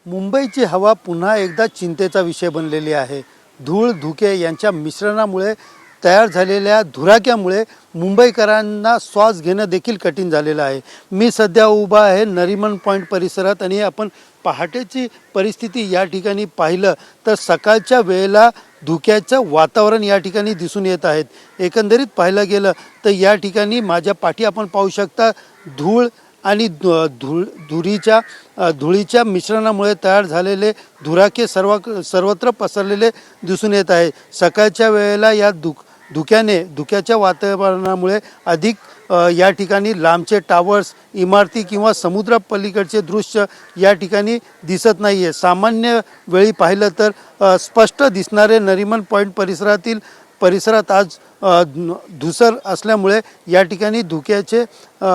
मुंबईची हवा पुन्हा एकदा चिंतेचा विषय बनलेली आहे। धूळ धुके यांच्या मिश्रणामुळे तयार झालेल्या धुराक्यामुळे मुंबईकरांना श्वास घेणं देखील कठीण झालेलं आहे। मी सध्या उभा आहे नरिमन पॉइंट परिसरात आणि आपण पहाटेची परिस्थिती या ठिकाणी पाहिलं तर सकाळच्या वेळेला धुक्याचं वातावरण या ठिकाणी दिसून येत आहेत। एकंदरीत पाहिलं गेलं तर या ठिकाणी माझ्या पाठी आपण पाहू शकता धूळ आणि धुळीच्या मिश्रणामुळे तयार झालेले धुराके सर्वत्र पसरलेले दिसून येत आहे। सकाळच्या वेळेला या धुक्याच्या वातावरणामुळे अधिक या ठिकाणी लांबचे टावर्स इमारती किंवा समुद्र पलीकडचे दृश्य या ठिकाणी दिसत नाही आहे। सामान्य वेळी पाहिलं तर स्पष्ट दिसणारे नरिमन पॉइंट परिसरात आज धुसर असल्यामुळे या ठिकाणी धुक्याचे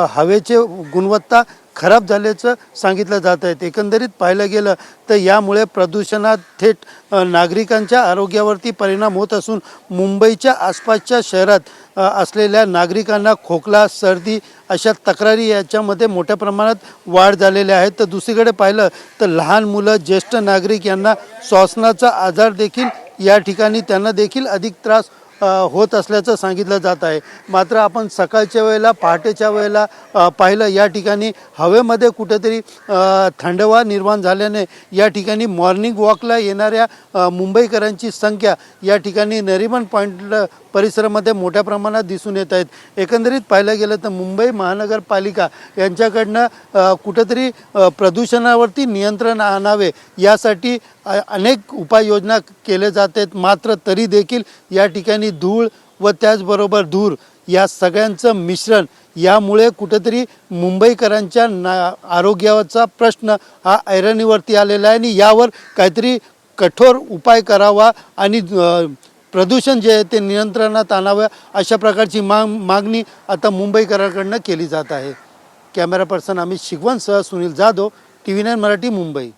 हवेचे गुणवत्ता खराब झाल्याचं सांगितलं जात आहे। एकंदरीत पाहिलं गेलं तर यामुळे प्रदूषणात थेट नागरिकांच्या आरोग्यावरती परिणाम होत असून मुंबईच्या आसपासच्या शहरात असलेल्या नागरिकांना खोकला सर्दी अशा तक्रारी याच्यामध्ये मोठ्या प्रमाणात वाढ झालेल्या आहेत। तर दुसरीकडे पाहिलं तर लहान मुलं ज्येष्ठ नागरिक यांना श्वसनाचा आजार देखील या ठिकाणी त्यांना देखील अधिक त्रास होत असल्याचं सांगितलं जात आहे। मात्र आपण सकाळच्या वेळेला पहाटेच्या वेळेला पाहिलं या ठिकाणी हवेमध्ये कुठेतरी थंडवा निर्माण झाल्याने या ठिकाणी मॉर्निंग वॉकला येणाऱ्या मुंबईकरांची संख्या या ठिकाणी नरिमन पॉइंट परिसरामध्ये मोठ्या प्रमाणात दिसून येत आहेत। एकंदरीत पाहिलं गेलं तर मुंबई महानगरपालिका यांच्याकडनं कुठेतरी प्रदूषणावरती नियंत्रण आणावे यासाठी अनेक उपाययोजना केले जात आहेत। मात्र तरी देखील या ठिकाणी धूळ व त्याचबरोबर धूर या सगळ्यांचं मिश्रण यामुळे कुठेतरी मुंबईकरांच्या आरोग्याचा प्रश्न हा ऐरणीवरती आलेला आहे आणि यावर काहीतरी कठोर उपाय करावा आणि प्रदूषण जे आहे ते नियंत्रणात आणावं अशा प्रकारची मागणी आता मुंबईकरांकडून केली जात आहे। कॅमेरा पर्सन अमित शिगवणसह सुनील जाधव TV9 मराठी मुंबई।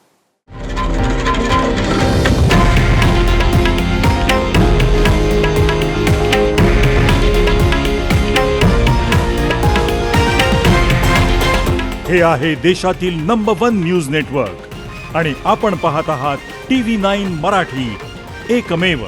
हे आहे देशातील नंबर 1 न्यूज नेटवर्क आणि आपण पाहत आहात TV9 मराठी, एकमेव।